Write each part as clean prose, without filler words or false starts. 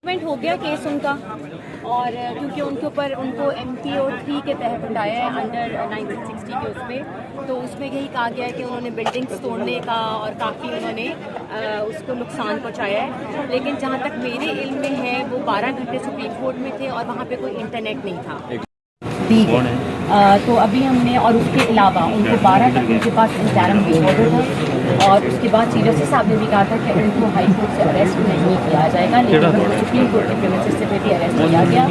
ہو گیا کیس ان کا، اور کیونکہ ان کے اوپر ان کو MPO3 کے تحت اٹھایا ہے انڈر 1960 کے اس پہ، تو اس میں یہی کہا گیا ہے کہ انہوں نے بلڈنگس توڑنے کا اور کافی انہوں نے اس کو نقصان پہنچایا ہے. لیکن جہاں تک میرے علم میں ہے وہ 12 گھنٹے سپریم کورٹ میں تھے اور وہاں پہ کوئی انٹرنیٹ نہیں تھا. ٹھیک ہے، تو ابھی ہم نے، اور اس کے علاوہ ان کو 12 تک ان کے پاس انٹرم بیل آرڈر تھا، اور اس کے بعد چیف جسٹس صاحب نے بھی کہا تھا کہ ان کو ہائی کورٹ سے اریسٹ نہیں کیا جائے گا، لیکن ان کو سپریم کورٹ کے پریمیسز سے بھی اریسٹ کیا گیا،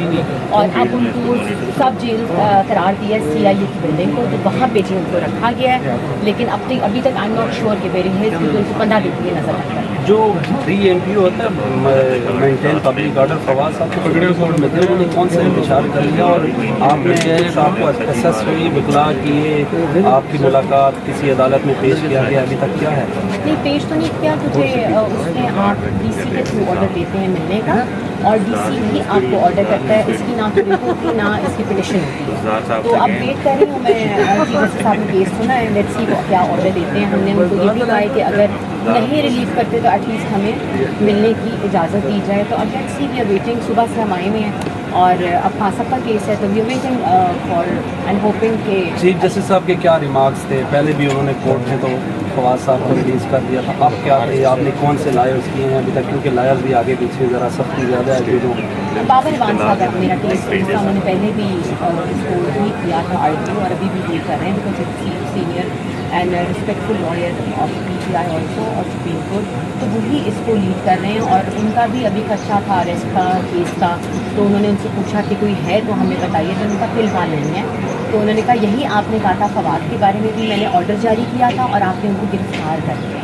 اور اب ان کو سب جیل قرار دیا CIA کی بلڈنگ کو، تو وہاں پہ ان کو رکھا گیا ہے. لیکن ابھی تک آئی ایم ناٹ شیور کہ ویری ہے، کیونکہ ان کو 15 دن کے لیے نظر آتا ہے. جو MPO ہوتا ہے مینٹین پبلک آرڈر، فواز صاحب کو پکڑے میں تھے، انہوں نے کون سے انتشار کر لیا، اور آپ نے صاحب کو اسس ہوئی بکلا کیے، آپ کی ملاقات کسی عدالت میں پیش کیا گیا، ابھی تک کیا ہے؟ نہیں، پیش تو نہیں کیا، کیونکہ اس میں آپ DC کے تھرو آرڈر دیتے ہیں ملنے کا، اور DC ہی آپ کو آرڈر کرتا ہے، اس کی نہ کوئی رپورٹ کی نہ اس کی پٹیشن ہوتی ہے. تو اب ویٹ کر رہی ہوں میں، چیف جسٹس صاحب نے کیس سنا ہے، لیٹس سی کیا آرڈر دیتے ہیں. ہم نے ان کو یہ بھی کہا ہے کہ اگر نہیں ریلیز کرتے تو ایٹ لیسٹ ہمیں ملنے کی اجازت دی جائے. تو اب let's see, we are waiting. صبح سے ہم آئے ہوئے ہیں، اور اب خاصا کا کیس ہے، تو we are waiting for and hoping کہ چیف جسٹس صاحب کے کیا ریمارکس تھے؟ پہلے بھی انہوں نے کورٹ میں تو فواز صاحب کو ریلیز کر دیا تھا، اب کیا ہے، آپ نے کون سے لائرز کیے ہیں ابھی تک، کیونکہ لائرز بھی آگے پیچھے ذرا سختی زیادہ ہے جو بابر اعوان صاحب ہے میرا کیس. انہوں نے پہلے بھی اس کو لیڈ کیا تھا آرگیو، اور ابھی بھی لیڈ کر رہے ہیں، because senior and respectful lawyer of PTI also اور سپریم کورٹ، تو وہی اس کو لیڈ کر رہے ہیں. اور ان کا بھی ابھی خدشہ تھا اریسٹ کا، کیس کا، تو انہوں نے ان سے پوچھا کہ کوئی ہے تو ہمیں بتائیے، تو ان کا فی الحال نہیں ہے. تو انہوں نے کہا یہی آپ نے کہا تھا فواد کے بارے میں بھی میں نے آرڈر جاری کیا تھا اور آپ نے ان کو گرفتار کر دیا.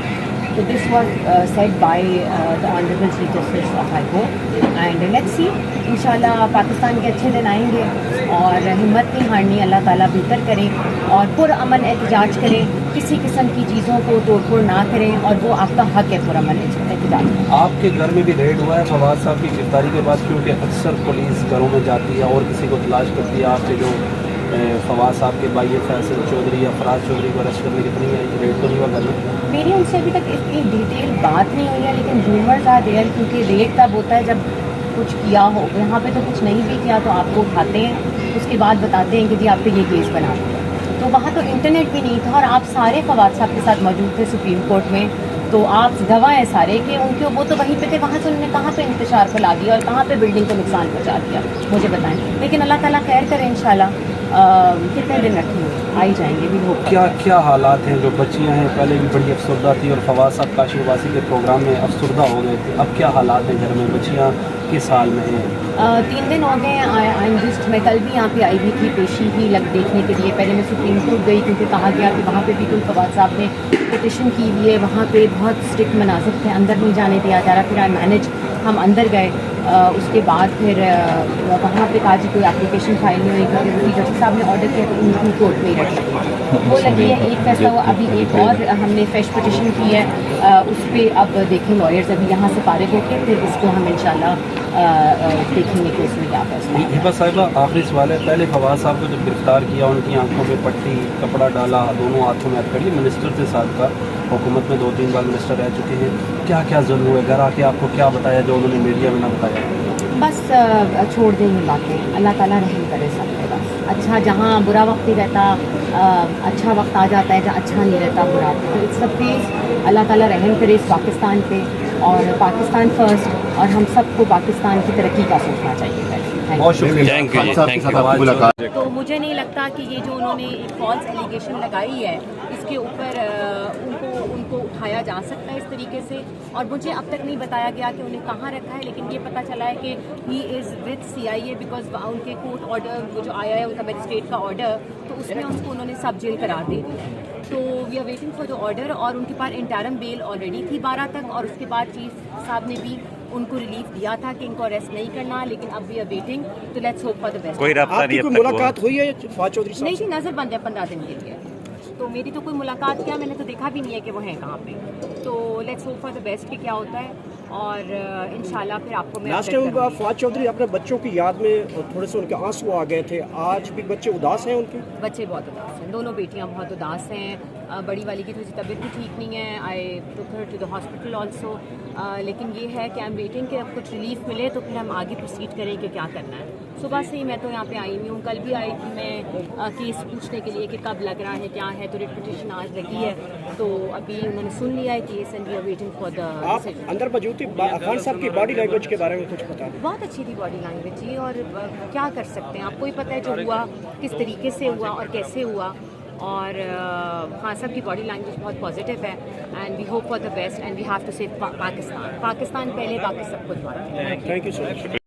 تو this was said by the honourable chief justice of high court. And let's see, انشاءاللہ پاکستان کے اچھے دن آئیں گے، اور ہمت نہیں ہارنی، اللہ تعالیٰ بہتر کریں، اور پرامن احتجاج کریں، کسی قسم کی چیزوں کو توڑ پھوڑ نہ کریں، اور وہ آپ کا حق ہے پرامن احتجاج. آپ کے گھر میں بھی ریڈ ہوا ہے فواز صاحب کی گرفتاری کے بعد، کیونکہ اکثر پولیس گھروں میں جاتی ہے اور کسی کو تلاش کرتی ہے. آپ کے جو فواز صاحب کے بھائی فیصل چودھری یا فراز چودھری کو ارسٹ کرنے کتنی ریڈ تو نہیں ہوا گھر میں؟ میری ان سے ابھی تک اتنی ڈیٹیل بات نہیں ہوئی ہے، لیکن رومرز آر دیئر، کیونکہ ریٹ تب ہوتا ہے جب کچھ کیا ہو. یہاں پہ تو کچھ نہیں بھی کیا، تو آپ کو اٹھاتے ہیں، اس کے بعد بتاتے ہیں کہ جی آپ پہ یہ کیس بنا دیا. تو وہاں تو انٹرنیٹ بھی نہیں تھا، اور آپ سارے فواد صاحب کے ساتھ موجود تھے سپریم کورٹ میں، تو آپ گواہ ہیں سارے کہ ان کے وہ تو وہیں پہ تھے. وہاں سے انہوں نے کہاں پہ انتشار پھیلا دیا اور کہاں پہ بلڈنگ کو نقصان پہنچا دیا، مجھے بتائیں. لیکن اللہ تعالیٰ خیر کرے انشاءاللہ. کتنے دن رکھیں گے، آ ہی جائیں گے بھی. ہو کیا حالات ہیں؟ جو بچیاں ہیں پہلے بھی بڑی افسردہ تھی، اور فواز صاحب کاشی عباسی کے پروگرام میں افسردہ ہو گئے تھے، اب کیا حالات ہیں گھر میں؟ بچیاں کس حال میں ہیں؟ 3 دن ہو گئے ہیں. میں کل بھی یہاں پہ آئی ہوئی تھی پیشی بھی دیکھنے کے لیے. پہلے میں سپریم کورٹ گئی، کیونکہ کہا گیا کہ وہاں پہ بھی کوئی فواد صاحب نے پٹیشن کی ہوئی ہے، وہاں پہ بہت اسٹرکٹ مناظر تھے، اندر نہیں جانے دیا جا رہا. پھر آئی مینج، ہم اندر گئے. اس کے بعد پھر وہاں پہ کہا جی کوئی اپلیکیشن فائل نہیں ہوئی، کیونکہ جسٹس صاحب نے آرڈر کیا تو ان کی کورٹ میں ہی رکھی. وہ لگی ہے، ایک فیصلہ ہوا. ابھی ایک اور ہم نے فریش پٹیشن کی ہے، اس پہ اب دیکھیں لائرز ابھی یہاں سے فارغ ہو کے پھر اس کو ہم انشاءاللہ دیکھیں گے کہ اس میں کیا فیصلہ ہے. ہبا صاحبہ، آخری سوال ہے. پہلے فواز صاحب کو جب گرفتار کیا، ان کی آنکھوں پہ پٹی، کپڑا ڈالا، دونوں ہاتھوں میں ہتھکڑی، منسٹر تھے سابقہ، حکومت میں 2-3 بار منسٹر رہ چکے ہیں. کیا ظلم ہوئے؟ گھر آ کے آپ کو کیا بتایا جو انہوں نے میڈیا میں نہ بتایا؟ بس چھوڑ دیں یہ باتیں، اللہ تعالیٰ رحم کرے سب پہ. بس اچھا، جہاں برا وقت ہی رہتا اچھا وقت آ جاتا ہے، جہاں اچھا نہیں رہتا برا. تو اٹس اے پلیز اللہ تعالیٰ رحم کرے اس پاکستان پہ، اور پاکستان فرسٹ، اور ہم سب کو پاکستان کی ترقی کا سوچنا چاہیے. بہت شکریہ. تو مجھے نہیں لگتا کہ یہ جو انہوں نے ایک فالس ایلیگیشن لگائی ہے اس کے اوپر ان کو اٹھایا جا سکتا ہے اس طریقے سے. اور مجھے اب تک نہیں بتایا گیا کہ انہیں کہاں رکھا ہے، لیکن یہ پتہ چلا ہے کہ ہی از وتھ CIA، بیکاز ان کے کورٹ آرڈر وہ جو آیا ہے ان کا میجسٹریٹ کا آرڈر، تو اس میں ان کو انہوں نے سب جیل قرار دے دی. تو we are waiting for the order, اور ان کے پاس انٹرم بیل آلریڈی تھی 12 تک، اور اس کے بعد چیف صاحب نے بھی ان کو ریلیف دیا تھا کہ ان کو اریسٹ نہیں کرنا. لیکن اب وی آر ویٹنگ، تو let's hope for the best. کوئی رابطہ نہیں؟ کوئی ملاقات ہوئی ہے فواز چودھری صاحب؟ نہیں جی، نظر بند ہے 15 دن کے لیے. تو میری تو کوئی ملاقات کیا، میں نے تو دیکھا بھی نہیں ہے کہ وہ ہیں کہاں پہ. تو let's hope for the best کہ کیا ہوتا ہے، اور انشاءاللہ پھر آپ کو میں لاسٹ ٹائم فواز چودھری اپنے بچوں کی یاد میں تھوڑے سے ان کے آنسو آ گئے تھے، آج بھی بچے اداس ہیں؟ ان کے بچے بہت اداس ہیں، دونوں بیٹیاں بہت اداس ہیں. بڑی والی کی تھوڑی سی طبیعت بھی ٹھیک نہیں ہے. آئی ٹوک ہر ٹو دا ہاسپٹل آلسو. لیکن یہ ہے کہ آئی ایم ویٹنگ کہ اب کچھ ریلیف ملے تو پھر ہم آگے پروسیڈ کریں کہ کیا کرنا ہے. صبح سے ہی میں تو یہاں پہ آئی ہوئی ہوں. کل بھی آئی تھی میں کیس پوچھنے کے لیے کہ کب لگ رہا ہے کیا ہے. تو ریٹ پٹیشن آج لگی ہے تو ابھی انہوں نے سن لیا ہے case and we are waiting for the آپ اندر موجود تھی. خان صاحب کی باڈی لینگویج کے بارے میں کچھ بتا دیں. بہت اچھی تھی باڈی لینگویج جی. اور کیا کر سکتے ہیں, آپ کو ہی پتہ ہے جو ہوا کس طریقے سے ہوا اور کیسے ہوا. اور خان صاحب کی باڈی لینگویج بہت پازیٹیو ہے and we hope for the best and we have to save Pakistan. Pakistan پہلے باقی سب کچھ بات ہے. Thank you so much.